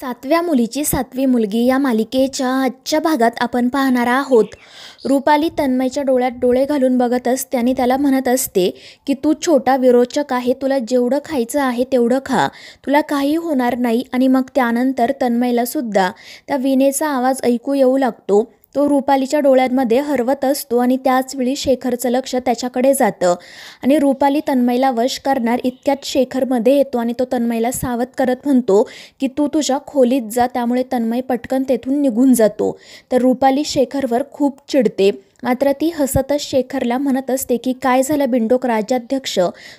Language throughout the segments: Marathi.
सातव्या मुलीची सातवी मुलगी या मालिकेच्या आजच्या भागात आपण पाहणार आहोत. रुपाली तन्मयच्या डोळ्यात डोळे घालून बघत असते आणि त्याला म्हणत असते की तू छोटा विरोचक आहे, तुला जेवढं खायचं आहे तेवढं खा, तुला काही होणार नाही. आणि मग त्यानंतर तन्मयला सुद्धा त्या विणेचा आवाज ऐकू येऊ लागतो. तो रुपालीच्या डोळ्यांमध्ये हरवत असतो आणि त्याचवेळी शेखरचं लक्ष त्याच्याकडे जातं आणि रुपाली तन्मयला वश करणार इतक्यात शेखरमध्ये येतो आणि तो तन्मयला सावध करत म्हणतो की तू तुझ्या खोलीत जा. त्यामुळे तन्मय पटकन तेथून निघून जातो. तर रुपाली शेखरवर खूप चिडते, मात्र ती हसतच शेखरला म्हणत असते की काय झालं बिंडोक राज्याध्यक्ष,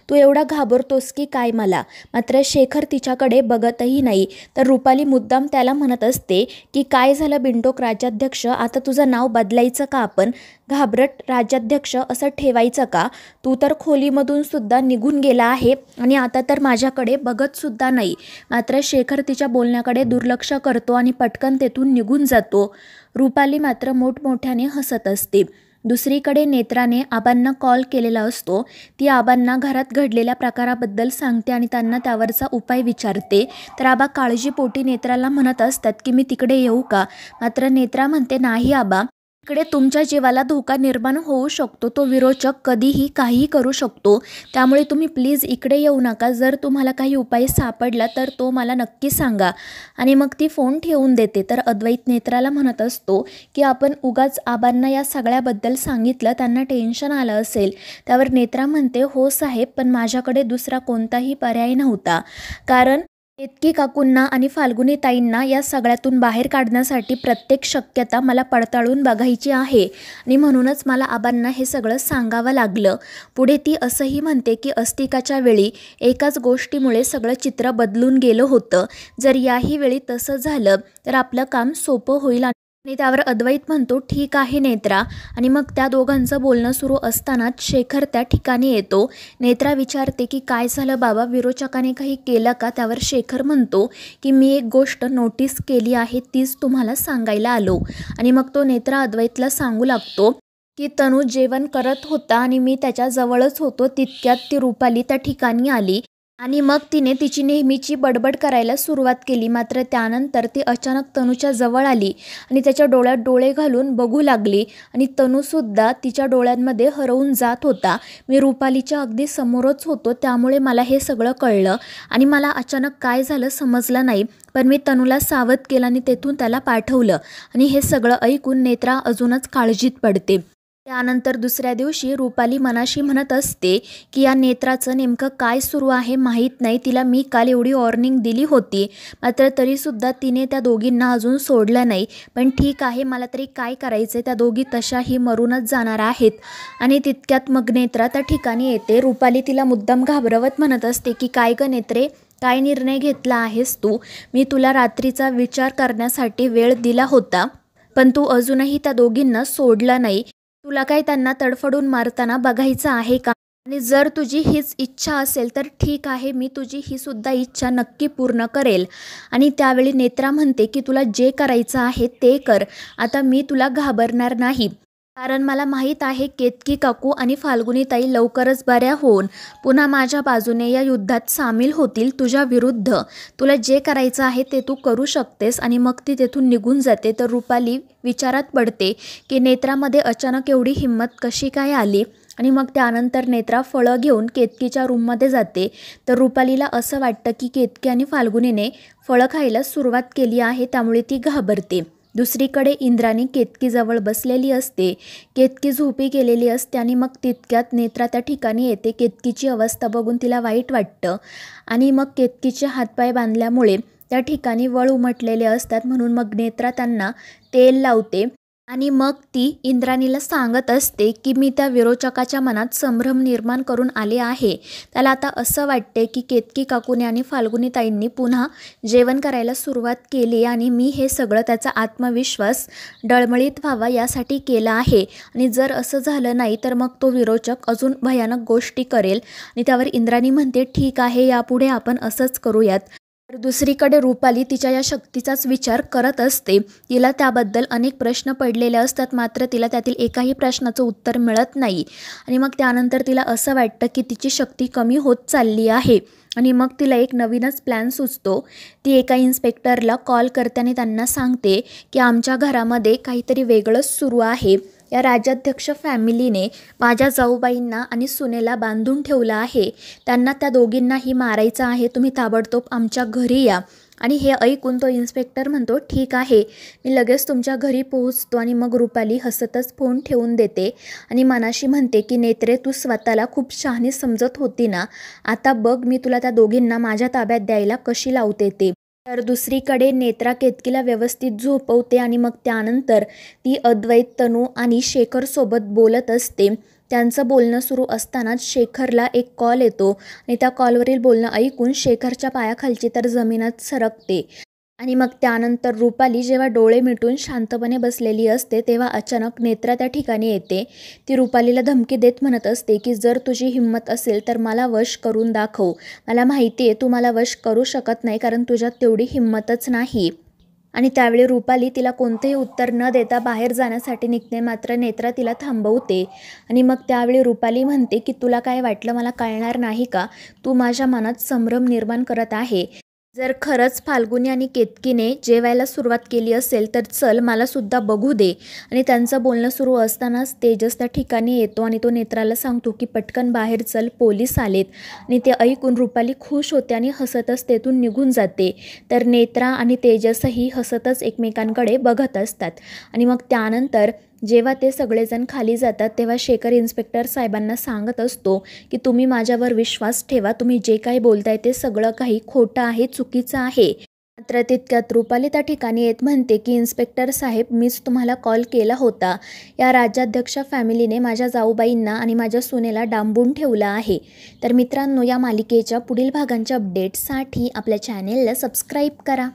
तू एवढा घाबरतोस की काय मला. मात्र शेखर तिच्याकडे बघतही नाही. तर रुपाली मुद्दाम त्याला म्हणत असते की काय झालं बिंडोक राज्याध्यक्ष, आता तुझं नाव बदलायचं का, आपण घाबरट राज्याध्यक्ष असं ठेवायचं का. तू तर खोलीमधून सुद्धा निघून गेला आहे आणि आता तर माझ्याकडे बघत सुद्धा नाही. मात्र शेखर तिच्या बोलण्याकडे दुर्लक्ष करतो आणि पटकन तेथून निघून जातो. रुपाली मात्र मोठमोठ्याने हसत असते. दुसरीकडे नेत्राने आबांना कॉल केलेला असतो. ती आबांना घरात घडलेल्या प्रकाराबद्दल सांगते आणि त्यांना त्यावरचा उपाय विचारते. तर आबा काळजीपोटी नेत्राला म्हणत असतात की मी तिकडे येऊ का. मात्र नेत्रा म्हणते नाही आबा, इकडे तुमच्या जीवाला धोका निर्माण होऊ शकतो, तो विरोचक कधीही काहीही करू शकतो, त्यामुळे तुम्ही प्लीज इकडे येऊ नका. जर तुम्हाला काही उपाय सापडला तर तो मला नक्की सांगा. आणि मग ती फोन ठेवून देते. तर अद्वैत नेत्राला म्हणत असतो की आपण उगाच आबांना या सगळ्याबद्दल सांगितलं, त्यांना टेन्शन आलं असेल. त्यावर नेत्रा म्हणते हो साहेब, पण माझ्याकडे दुसरा कोणताही पर्याय नव्हता, कारण केतकी काकूंना आणि फाल्गुनी ताईंना या सगळ्यातून बाहेर काढण्यासाठी प्रत्येक शक्यता मला पडताळून बघायची आहे आणि म्हणूनच मला आबांना हे सगळं सांगावं लागलं. पुढे ती असंही म्हणते की अस्तिकाच्या वेळी एकाच गोष्टीमुळे सगळं चित्र बदलून गेलं होतं. जर याही वेळी तसं झालं तर आपलं काम सोपं होईल. आणि त्यावर अद्वैत म्हणतो ठीक आहे नेत्रा. आणि मग त्या दोघांचं बोलणं सुरू असतानाच शेखर त्या ठिकाणी येतो. नेत्रा विचारते की काय झालं बाबा, विरोचकाने काही केलं का. त्यावर शेखर म्हणतो की मी एक गोष्ट नोटीस केली आहे, तीच तुम्हाला सांगायला आलो. आणि मग तो नेत्रा अद्वैतला सांगू लागतो की तनू जेवण करत होता आणि मी त्याच्या जवळच होतो. तितक्यात ती रुपाली त्या ठिकाणी आली आणि मग तिने तिची नेहमीची बडबड करायला सुरुवात केली. मात्र त्यानंतर ती अचानक तनूच्या जवळ आली आणि त्याच्या डोळ्यात डोळे घालून बघू लागली आणि तनूसुद्धा तिच्या डोळ्यांमध्ये हरवून जात होता. मी रुपालीच्या अगदी समोरच होतो, त्यामुळे मला हे सगळं कळलं आणि मला अचानक काय झालं समजलं नाही. पण मी तनूला सावध केलं आणि तेथून त्याला पाठवलं. आणि हे सगळं ऐकून नेत्रा अजूनच काळजीत पडते. त्यानंतर दुसऱ्या दिवशी रुपाली मनाशी म्हणत असते की या नेत्राचं नेमकं काय सुरू आहे माहीत नाही. तिला मी काल एवढी वॉर्निंग दिली होती, मात्र तरीसुद्धा तिने त्या दोघींना अजून सोडलं नाही. पण ठीक आहे, मला तरी काय करायचं, त्या दोघी तशाही मरूनच जाणार आहेत. आणि तितक्यात मग नेत्रा त्या ठिकाणी येते. रुपाली तिला मुद्दाम घाबरवत म्हणत असते की काय ग नेत्रे, काय निर्णय घेतला आहेस तू. मी तुला रात्रीचा विचार करण्यासाठी वेळ दिला होता, पण तू अजूनही त्या दोघींना सोडला नाही. तुला काय त्यांना तडफडून मारताना बघायचं आहे का. आणि जर तुझी हीच इच्छा असेल तर ठीक आहे, मी तुझी ही सुद्धा इच्छा नक्की पूर्ण करेल. आणि त्यावेळी नेत्रा म्हणते की तुला जे करायचं आहे ते कर, आता मी तुला घाबरणार नाही, कारण मला माहीत आहे केतकी काकू आणि फाल्गुनी ताई लवकरच बऱ्या होऊन पुन्हा माझ्या बाजूने या युद्धात सामील होतील तुझ्या विरुद्ध. तुला जे करायचं आहे ते तू करू शकतेस. आणि मग ती तेथून निघून जाते. तर रुपाली विचारात पडते की नेत्रामध्ये अचानक एवढी हिंमत कशी काय आली. आणि मग त्यानंतर नेत्रा फळं घेऊन केतकीच्या रूममध्ये जाते. तर रुपालीला असं वाटतं की केतकी आणि फाल्गुनीने फळं खायला सुरुवात केली आहे, त्यामुळे ती घाबरते. दुसरीकडे इंद्राणी केतकीजवळ बसलेली असते. केतकी झोपी गेलेली असते आणि मग तितक्यात नेत्रा त्या ठिकाणी येते. केतकीची अवस्था बघून तिला वाईट वाटतं आणि मग केतकीचे हातपाय बांधल्यामुळे त्या ठिकाणी वळ उमटलेले असतात, म्हणून मग नेत्रा त्यांना तेल लावते. आणि मग ती इंद्राणीला सांगत असते की मी त्या विरोचकाच्या मनात संभ्रम निर्माण करून आले आहे. त्याला आता असं वाटते की केतकी काकूने आणि फाल्गुनी ताईंनी पुन्हा जेवण करायला सुरुवात केली आणि मी हे सगळं त्याचा आत्मविश्वास डळमळीत व्हावा यासाठी केलं आहे. आणि जर असं झालं नाही तर मग तो विरोचक अजून भयानक गोष्टी करेल. आणि त्यावर इंद्राणी म्हणते ठीक आहे, यापुढे आपण असंच करूयात. तर दुसरीकडे रुपाली तिच्या या शक्तीचाच विचार करत असते. तिला त्याबद्दल अनेक प्रश्न पडलेले असतात, मात्र तिला त्यातील एकाही प्रश्नाचं उत्तर मिळत नाही. आणि मग त्यानंतर तिला असं वाटतं की तिची शक्ती कमी होत चालली आहे. आणि मग तिला एक नवीनच प्लॅन सुचतो. ती एका इन्स्पेक्टरला कॉल करते आणि त्यांना सांगते की आमच्या घरामध्ये काहीतरी वेगळंच सुरू आहे. या राज्याध्यक्ष फॅमिलीने माझ्या जाऊबाईंना आणि सुनेला बांधून ठेवलं आहे. त्यांना त्या दोघींनाही मारायचं आहे. तुम्ही ताबडतोब आमच्या घरी या. आणि हे ऐकून तो इन्स्पेक्टर म्हणतो, ठीक आहे, मी लगेच तुमच्या घरी पोहोचतो. आणि मग रुपाली हसतच फोन ठेवून देते आणि मनाशी म्हणते की नेत्रे, तू स्वतःला खूप शहाणी समजत होती ना, आता बघ मी तुला त्या दोघींना माझ्या ताब्यात द्यायला कशी लावते ते. तर दुसरीकडे नेत्रा केतकीला व्यवस्थित झोपवते आणि मग त्यानंतर ती अद्वैत, तनू आणि शेखरसोबत बोलत असते. त्यांचं बोलणं सुरू असतानाच शेखरला एक कॉल येतो आणि त्या कॉलवरील बोलणं ऐकून शेखरच्या पायाखालची तर जमीनच सरकते. आणि मग त्यानंतर रुपाली जेव्हा डोळे मिटून शांतपणे बसलेली असते तेव्हा अचानक नेत्रा त्या ठिकाणी येते. ती रुपालीला धमकी देत म्हणत असते की जर तुझी हिंमत असेल तर मला वश करून दाखव. मला माहिती आहे तू मला वश करू शकत नाही, कारण तुझ्यात तेवढी हिंमतच नाही. आणि त्यावेळी रुपाली तिला कोणतेही उत्तर न देता बाहेर जाण्यासाठी निघते. मात्र नेत्रा तिला थांबवते. आणि मग त्यावेळी रुपाली म्हणते की तुला काय वाटलं मला कळणार नाही का? तू माझ्या मनात संभ्रम निर्माण करत आहे. जर खरंच फाल्गुनी आणि केतकीने जेवायला सुरुवात केली असेल तर चल मला सुद्धा बघू दे. आणि त्यांचं बोलणं सुरू असतानाच तेजस त्या ठिकाणी येतो आणि तो नेत्राला सांगतो की पटकन बाहेर चल, पोलीस आलेत. आणि ते ऐकून रुपाली खुश होते आणि हसतच तेथून निघून जाते. तर नेत्रा आणि तेजसही हसतच एकमेकांकडे बघत असतात. आणि मग त्यानंतर जेव्हा ते सगळेजण खाली जातात तेव्हा शेखर इन्स्पेक्टर साहेबांना सांगत असतो की तुम्ही माझ्यावर विश्वास ठेवा, तुम्ही जे काही बोलताय ते सगळं काही खोटं आहे, चुकीचं आहे. मात्र तितक्यात रुपाली त्या ठिकाणी येत म्हणते की इन्स्पेक्टर साहेब, मीच तुम्हाला कॉल केला होता. या राज्याध्यक्ष फॅमिलीने माझ्या जाऊबाईंना आणि माझ्या सुनेला डांबून ठेवलं आहे. तर मित्रांनो, या मालिकेच्या पुढील भागांच्या अपडेट्ससाठी आपल्या चॅनेलला सबस्क्राईब करा.